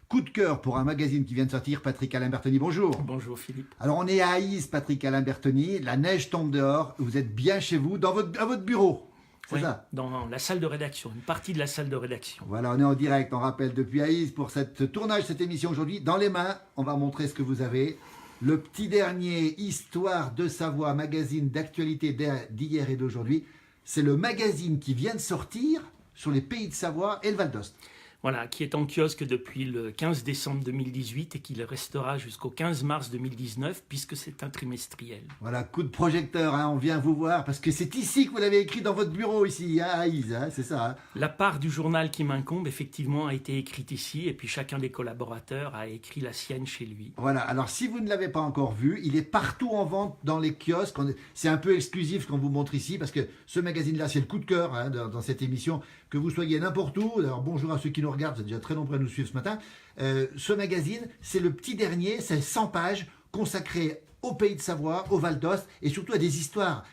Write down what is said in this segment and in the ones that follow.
Coup de cœur pour un magazine qui vient de sortir, Patrick Alain Bertoni, bonjour. Bonjour Philippe. Alors on est à Aïs, Patrick Alain Bertoni, la neige tombe dehors, vous êtes bien chez vous, à votre bureau, c'est Oui, ça? dans la salle de rédaction, une partie de la salle de rédaction. Voilà, on est en direct, on rappelle, depuis Aïs pour cette tournage, cette émission aujourd'hui. Dans les mains, on va montrer ce que vous avez. Le petit dernier Histoire de Savoie, magazine d'actualité d'hier et d'aujourd'hui. C'est le magazine qui vient de sortir sur les pays de Savoie et le Val d'Ost. Voilà, qui est en kiosque depuis le 15 décembre 2018 et qui le restera jusqu'au 15 mars 2019 puisque c'est un trimestriel. Voilà, coup de projecteur, hein, on vient vous voir parce que c'est ici que vous l'avez écrit dans votre bureau ici, à Aïs, hein, c'est ça. Hein. La part du journal qui m'incombe, effectivement, a été écrite ici et puis chacun des collaborateurs a écrit la sienne chez lui. Voilà, alors si vous ne l'avez pas encore vu, il est partout en vente dans les kiosques. C'est un peu exclusif qu'on vous montre ici parce que ce magazine-là, c'est le coup de cœur hein, dans cette émission. Que vous soyez n'importe où, alors bonjour à ceux qui nous regardent, vous êtes déjà très nombreux à nous suivre ce matin. Ce magazine, c'est le petit dernier, c'est 100 pages consacrées au pays de Savoie, au Val d'Ost et surtout à des histoires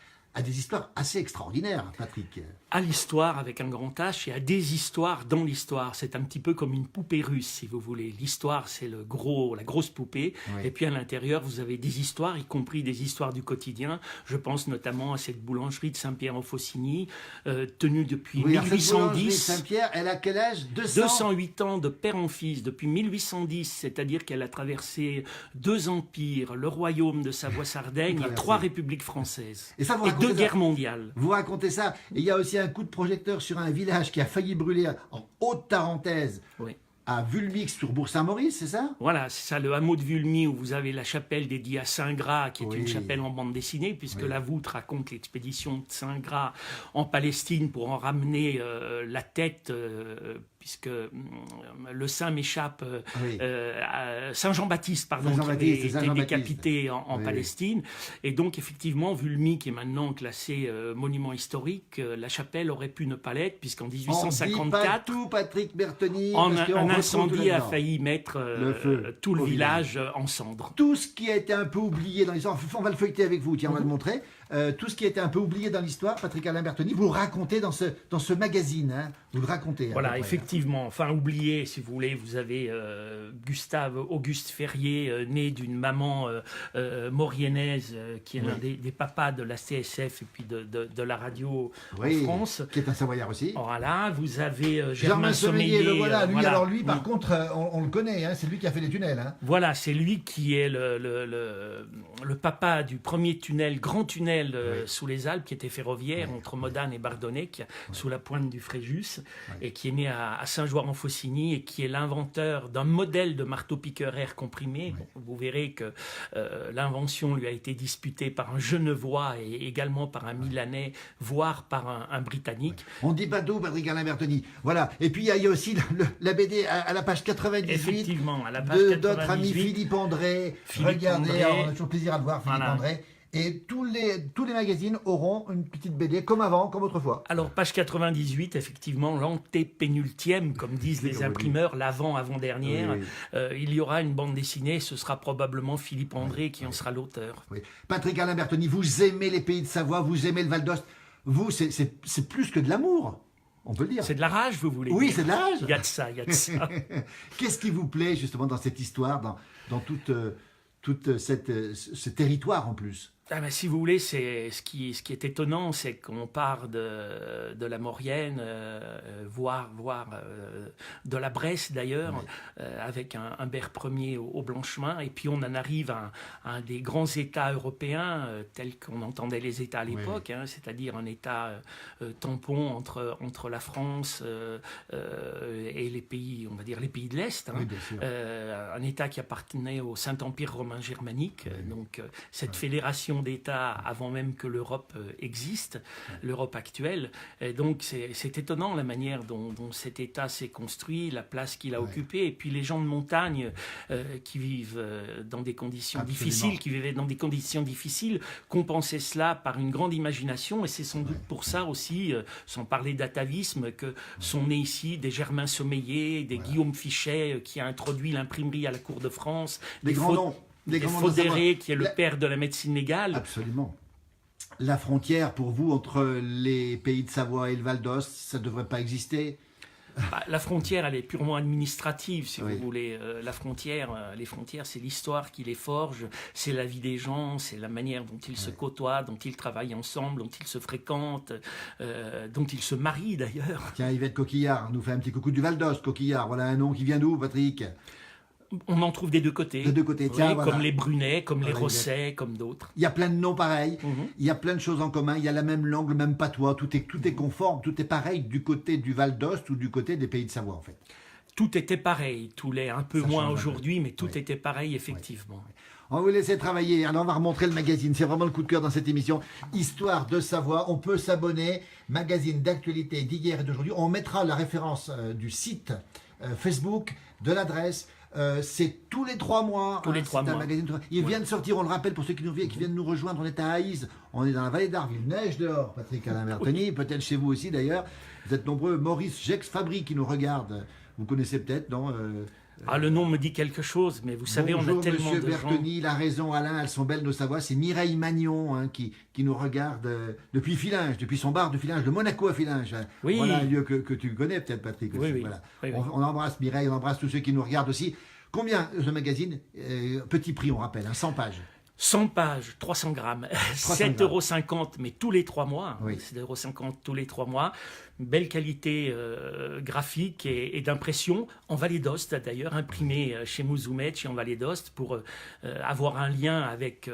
assez extraordinaires, Patrick. À l'histoire avec un grand H et à des histoires dans l'histoire. C'est un petit peu comme une poupée russe, si vous voulez. L'histoire, c'est la grosse poupée. Oui. Et puis à l'intérieur, vous avez des histoires, y compris des histoires du quotidien. Je pense notamment à cette boulangerie de Saint-Pierre-en-Faucigny, tenue depuis Oui, 1810. Saint-Pierre, elle a quel âge? 208 ans de père en fils, depuis 1810, c'est-à-dire qu'elle a traversé 2 empires, le royaume de Savoie-Sardaigne et 3 républiques françaises. Et ça, vous Et racontez 2 ça. guerres mondiales. Vous racontez ça. Et il y a aussi un coup de projecteur sur un village qui a failli brûler en Haute-Tarentaise, Oui. à Vulmix sur Bourg-Saint-Maurice, c'est ça? Voilà, c'est ça, le hameau de Vulmy où vous avez la chapelle dédiée à Saint-Gras, qui est Oui. une chapelle en bande dessinée, puisque Oui. la voûte raconte l'expédition de Saint-Gras en Palestine pour en ramener la tête, puisque le saint m'échappe, Oui. Saint Jean-Baptiste, pardon, Saint qui avait Jean-Baptiste, Saint été Jean-Baptiste. décapité en Oui. Palestine. Et donc, effectivement, Vulmy, qui est maintenant classé monument historique, la chapelle aurait pu ne pas l'être, puisqu'en On dit pas 1854... tout, Patrick Bertoni. Un parce qu'on retrouve tout incendie a là-dedans. failli mettre Le feu tout le au village en cendres. Tout ce qui a été un peu oublié dans l'histoire, on va le feuilleter avec vous, tiens, on va le montrer. Tout ce qui a été un peu oublié dans l'histoire, Patrick Alain Bertoni, vous le racontez dans ce magazine, hein, vous le racontez. Voilà, à peu près, effectivement. Enfin, oublié, si vous voulez, vous avez Gustave Auguste Ferrier, né d'une maman mauriennaise, qui est l'un des papas de la CSF et puis de la radio Oui, en France. qui est un Savoyard aussi. Voilà, vous avez Germain Sommeiller, le voilà, lui, voilà. alors lui, par contre, on le connaît, hein, c'est lui qui a fait les tunnels. Hein. Voilà, c'est lui qui est le papa du premier tunnel, grand tunnel sous les Alpes, qui était ferroviaire entre Modane et Bardonnec, sous la pointe du Fréjus, et qui est né à Saint-Joire-en-Faucigny, et qui est l'inventeur d'un modèle de marteau-piqueur air comprimé. Bon, vous verrez que l'invention lui a été disputée par un Genevois et également par un Milanais, voire par un Britannique. On dit pas d'où, Patrick Alain Bertoni. Voilà, et puis il y a aussi la BD à la page 98. Effectivement, à la page de 98. notre ami Philippe André. Regardez, André. alors, on a toujours plaisir à le voir, Philippe Voilà. André. Et tous les magazines auront une petite BD comme avant, comme autrefois. Alors, page 98, effectivement, l'antépénultième, comme disent les imprimeurs, l'avant-avant-dernière. Oui. Il y aura une bande dessinée, ce sera probablement Philippe André qui en sera l'auteur. Oui. Patrick Alain Bertoni, vous aimez les pays de Savoie, vous aimez le Val d'Ost. Vous, c'est plus que de l'amour, on peut le dire. C'est de la rage, vous voulez Oui, dire. c'est de la rage. Il y a de ça, il y a de ça. Qu'est-ce qui vous plaît justement dans cette histoire, dans toute ce territoire en plus? Ah ben, si vous voulez, ce qui est étonnant, c'est qu'on part de la Maurienne, voire de la Bresse d'ailleurs, avec un Bert Ier au Blanchemin, et puis on en arrive à un des grands États européens, tels qu'on entendait les États à l'époque, hein, c'est-à-dire un État tampon entre la France et les pays, on va dire les pays de l'Est, hein, Oui, bien sûr. un État qui appartenait au Saint-Empire romain germanique, donc cette fédération d'États avant même que l'Europe existe, l'Europe actuelle. Et donc c'est étonnant la manière dont cet État s'est construit, la place qu'il a occupée, et puis les gens de montagne qui vivent dans des conditions difficiles, qui vivaient dans des conditions difficiles, compensaient cela par une grande imagination, et c'est sans doute pour ça aussi, sans parler d'atavisme, que sont nés ici des Germain Sommeiller, des Guillaume Fichet, qui a introduit l'imprimerie à la cour de France, Des grands noms. Des Faudéré, qui est le père de la médecine légale. Absolument. La frontière, pour vous, entre les pays de Savoie et le Val d'Ost, ça ne devrait pas exister? La frontière, elle est purement administrative, si Oui. vous voulez. Les frontières, c'est l'histoire qui les forge, c'est la vie des gens, c'est la manière dont ils se côtoient, dont ils travaillent ensemble, dont ils se fréquentent, dont ils se marient d'ailleurs. Tiens, Yvette Coquillard nous fait un petit coucou du Val d'Ost. Coquillard, voilà un nom qui vient d'où, Patrick? On en trouve des deux côtés. Des deux côtés, tiens, Oui, voilà. comme les Brunets, comme les Voilà, Rosset, comme d'autres. Il y a plein de noms pareils, Mhm. il y a plein de choses en commun, il y a la même langue, le même patois, tout est conforme, tout est pareil du côté du Val d'Ost ou du côté des Pays de Savoie en fait. Tout était pareil, tout l'est un peu Ça moins change un peu. aujourd'hui, mais tout Oui. était pareil effectivement. On va vous laisser travailler, alors on va remontrer le magazine, c'est vraiment le coup de cœur dans cette émission. Histoire de Savoie, on peut s'abonner, magazine d'actualité d'hier et d'aujourd'hui. On mettra la référence du site Facebook, de l'adresse. C'est tous les 3 mois. Tous les 3 c'est un mois. magazine. Il vient de sortir, on le rappelle pour ceux qui viennent nous rejoindre, on est à Haïs, on est dans la vallée d'Arville, neige dehors, Patrick Alain Bertoni, peut-être chez vous aussi d'ailleurs. Vous êtes nombreux, Maurice Gex Fabry qui nous regarde, vous connaissez peut-être, non Le nom me dit quelque chose, mais vous savez, Bonjour, on a tellement Monsieur de gens. Bertoni, il a raison, Alain, elles sont belles nos Savoie. C'est Mireille Magnon qui nous regarde depuis Fillinges, depuis son bar de Fillinges, de Monaco à Fillinges. Oui. Voilà un lieu que tu connais peut-être, Patrick. Aussi. Oui, oui. Voilà. Oui, oui. On embrasse Mireille, on embrasse tous ceux qui nous regardent aussi. Combien ce magazine Petit prix, on rappelle, 100 pages. 100 pages, 300 grammes, 300 7,50 €, mais tous les 3 mois. Oui. 7,50 € tous les 3 mois. Belle qualité graphique et d'impression. En Vallée d'Ost, d'ailleurs, imprimé chez Mouzoumet, en Vallée d'Ost, pour avoir un lien avec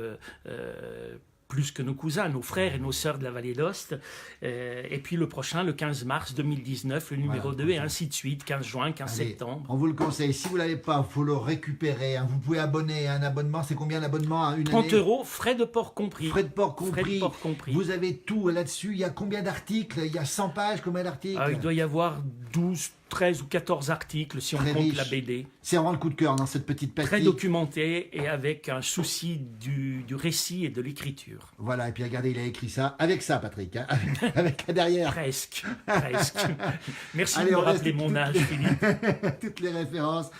plus que nos cousins, nos frères et nos sœurs de la Vallée d'Ost. Et puis le prochain, le 15 mars 2019, le numéro Voilà, 2, et ainsi de suite, 15 juin, 15 Allez, septembre. on vous le conseille. Si vous ne l'avez pas, il faut le récupérer. Vous pouvez abonner à un abonnement. C'est combien l'abonnement à une 30 année €, frais de port compris. Frais de port compris. Frais de port compris. Vous avez tout là-dessus. Il y a combien d'articles? Il y a 100 pages, combien d'articles? Il doit y avoir 12, 13 ou 14 articles si on Très compte riche. la BD. C'est vraiment le coup de cœur dans cette petite Très pastille. documenté et avec un souci du récit et de l'écriture. Voilà, et puis regardez, il a écrit ça avec ça, Patrick, hein, avec derrière Presque, presque. Merci Allez, de me on laisse rappeler mon âge, Philippe. toutes les références.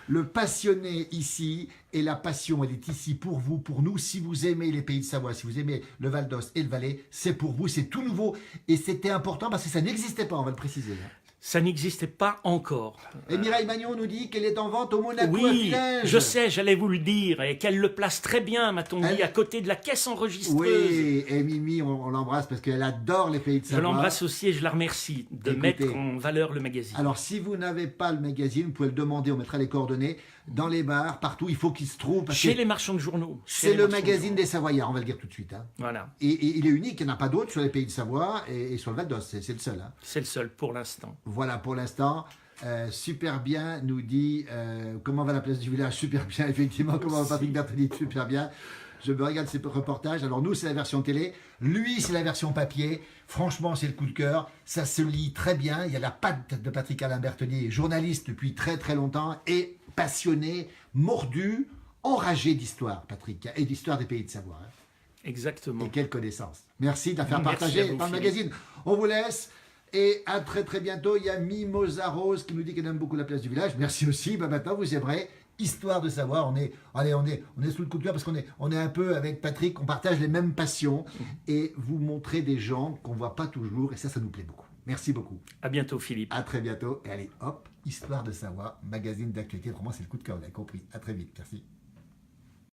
Le passionné ici, et la passion, elle est ici pour vous, pour nous. Si vous aimez les Pays de Savoie, si vous aimez le Val d'Ost et le Valais, c'est pour vous, c'est tout nouveau. Et c'était important parce que ça n'existait pas, on va le préciser. Ça n'existait pas encore. Et Mireille Magnon nous dit qu'elle est en vente au Monaco à Oui, Fillinges. je sais, j'allais vous le dire, et qu'elle le place très bien, m'a-t-on dit, à côté de la caisse enregistreuse. Oui, et Mimi, on l'embrasse parce qu'elle adore les Pays de Je Savoie. l'embrasse aussi et je la remercie de Écoutez, mettre en valeur le magazine. Alors, si vous n'avez pas le magazine, vous pouvez le demander, on mettra les coordonnées dans les bars, partout, il faut qu'il se trouve. Parce Chez que les marchands de journaux. Chez c'est les le marchands de magazine journaux. des Savoyards, on va le dire tout de suite. Hein. Voilà, Et il est unique, il n'y en a pas d'autres sur les Pays de Savoie et sur le Val d'Ost, c'est le seul. Hein. c'est le seul pour l'instant. Voilà pour l'instant. Super bien, nous dit comment va la place du village. Super bien, effectivement. Comment va Patrick Bertoni. Super bien. Je me regarde ces reportages. Alors nous, c'est la version télé. Lui, c'est la version papier. Franchement, c'est le coup de cœur. Ça se lit très bien. Il y a la patte de Patrick Alain Bertoni, journaliste depuis très très longtemps et passionné, mordu, enragé d'histoire, Patrick, et d'histoire des Pays de Savoie. Hein. Exactement. Et quelle connaissance. Merci de la faire Merci partager à vous, dans le Philippe. magazine. On vous laisse. Et à très très bientôt. Il y a Mimosa Rose qui nous dit qu'elle aime beaucoup la place du village. Merci aussi. Maintenant, vous aimerez Histoire de Savoir. On est sous le coup de cœur parce on est un peu avec Patrick. On partage les mêmes passions et vous montrez des gens qu'on voit pas toujours. Et ça nous plaît beaucoup. Merci beaucoup. À bientôt, Philippe. À très bientôt. Et allez, hop, Histoire de Savoir, magazine d'actualité. Vraiment, c'est le coup de cœur. Vous avez compris. À très vite. Merci.